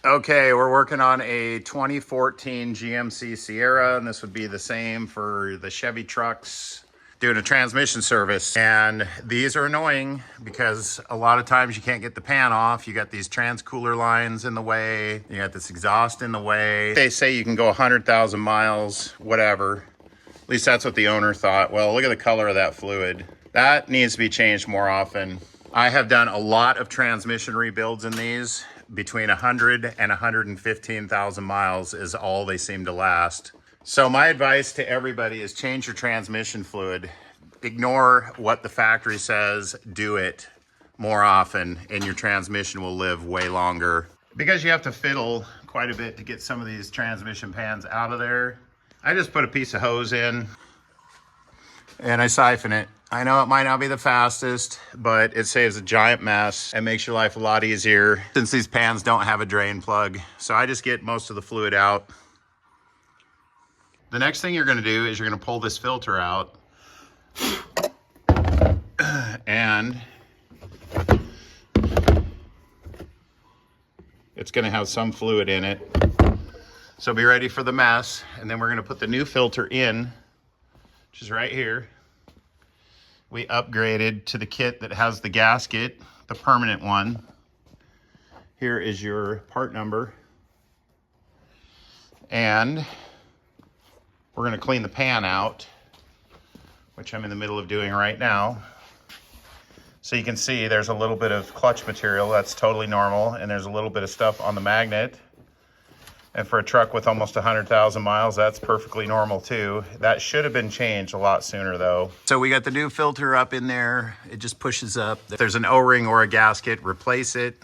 Okay, we're working on a 2014 GMC Sierra, and this would be the same for the Chevy trucks, doing a transmission service. And these are annoying because a lot of times you can't get the pan off. You got these transcooler lines in the way. You got this exhaust in the way. They say you can go 100,000 miles, whatever. At least that's what the owner thought. Well, look at the color of that fluid. That needs to be changed more often. I have done a lot of transmission rebuilds in these. Between 100 and 115,000 miles is all they seem to last. So my advice to everybody is change your transmission fluid. Ignore what the factory says, do it more often, and your transmission will live way longer. Because you have to fiddle quite a bit to get some of these transmission pans out of there, I just put a piece of hose in and I siphon it. I know it might not be the fastest, but it saves a giant mess and makes your life a lot easier since these pans don't have a drain plug. So I just get most of the fluid out. The next thing you're gonna do is you're gonna pull this filter out and it's gonna have some fluid in it. So be ready for the mess. And then we're gonna put the new filter in, which is right here. We upgraded to the kit that has the gasket, the permanent one. Here is your part number. And we're gonna clean the pan out, which I'm in the middle of doing right now. So you can see there's a little bit of clutch material, that's totally normal, and there's a little bit of stuff on the magnet. And for a truck with almost 100,000 miles, that's perfectly normal too. That should have been changed a lot sooner though. So we got the new filter up in there. It just pushes up. If there's an O-ring or a gasket, replace it.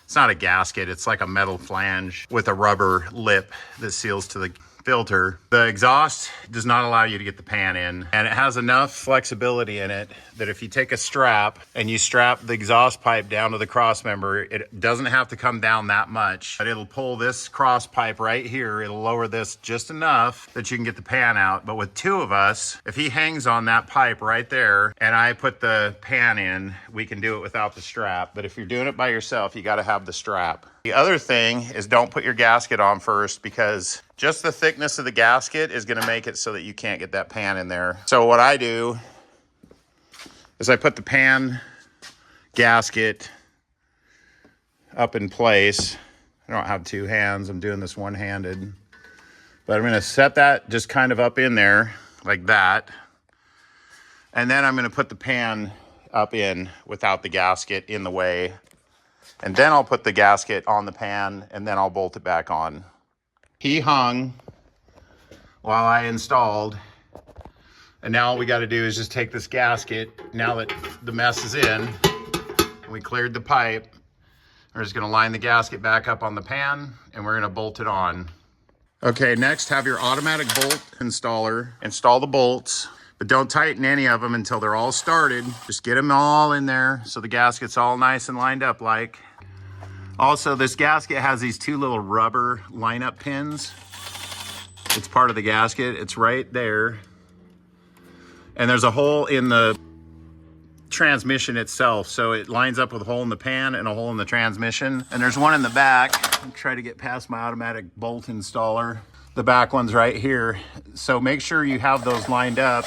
It's not a gasket, it's like a metal flange with a rubber lip that seals to the filter. The exhaust does not allow you to get the pan in, and it has enough flexibility in it that if you take a strap and you strap the exhaust pipe down to the cross member, it doesn't have to come down that much, but it'll pull this cross pipe right here. It'll lower this just enough that you can get the pan out. But with two of us, if he hangs on that pipe right there and I put the pan in, we can do it without the strap. But if you're doing it by yourself, you got to have the strap. The other thing is don't put your gasket on first, because just the thickness of the gasket is going to make it so that you can't get that pan in there. So what I do is I put the pan gasket up in place. I don't have two hands. I'm doing this one-handed. But I'm going to set that just kind of up in there like that. And then I'm going to put the pan up in without the gasket in the way. And then I'll put the gasket on the pan and then I'll bolt it back on. He hung while I installed. And now all we got to do is just take this gasket, now that the mess is in, and we cleared the pipe, we're just going to line the gasket back up on the pan and we're going to bolt it on. Okay, next have your automatic bolt installer install the bolts, but don't tighten any of them until they're all started. Just get them all in there so the gasket's all nice and lined up like. Also, this gasket has these two little rubber lineup pins. It's part of the gasket. It's right there. And there's a hole in the transmission itself. So it lines up with a hole in the pan and a hole in the transmission. And there's one in the back. I'll try to get past my automatic bolt installer. The back one's right here. So make sure you have those lined up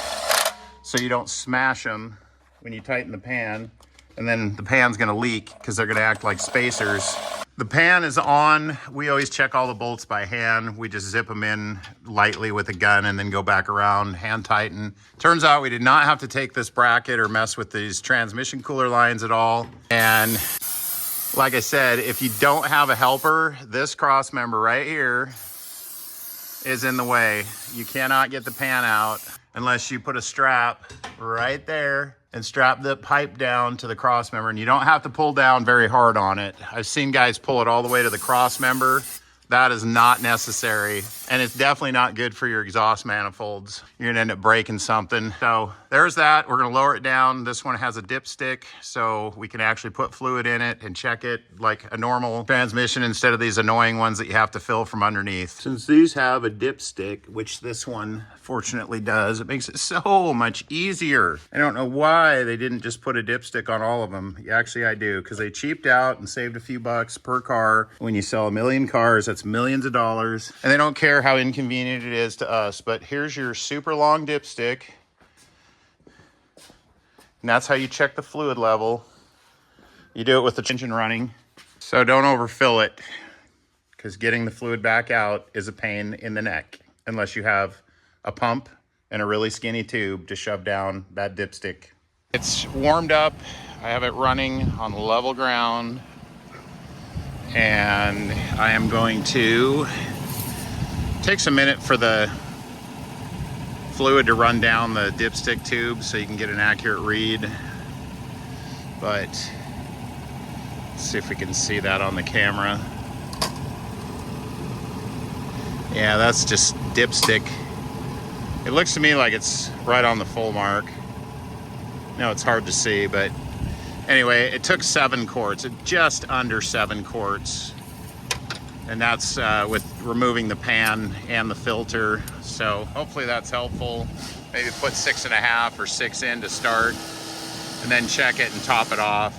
so you don't smash them when you tighten the pan. And then the pan's gonna leak because they're gonna act like spacers. The pan is on. We always check all the bolts by hand. We just zip them in lightly with a gun and then go back around, hand tighten. Turns out we did not have to take this bracket or mess with these transmission cooler lines at all. And like I said, if you don't have a helper, this cross member right here is in the way. You cannot get the pan out unless you put a strap right there and strap the pipe down to the cross member. And you don't have to pull down very hard on it. I've seen guys pull it all the way to the cross member. That is not necessary. And it's definitely not good for your exhaust manifolds. You're gonna end up breaking something. So there's that. We're gonna lower it down. This one has a dipstick, so we can actually put fluid in it and check it like a normal transmission instead of these annoying ones that you have to fill from underneath. Since these have a dipstick, which this one fortunately does, it makes it so much easier. I don't know why they didn't just put a dipstick on all of them. Actually, I do, because they cheaped out and saved a few bucks per car. When you sell 1 million cars, that's millions of dollars. And they don't care how inconvenient it is to us. But here's your super long dipstick. And that's how you check the fluid level. You do it with the engine running. So don't overfill it, because getting the fluid back out is a pain in the neck, unless you have a pump and a really skinny tube to shove down that dipstick. It's warmed up. I have it running on level ground. And I am going to takes a minute for the fluid to run down the dipstick tube so you can get an accurate read. But let's see if we can see that on the camera. Yeah, that's just dipstick. It looks to me like it's right on the full mark. No, it's hard to see, but anyway, it took 7 quarts, just under 7 quarts. And that's with removing the pan and the filter. So hopefully that's helpful. Maybe put 6.5 or 6 in to start, and then check it and top it off.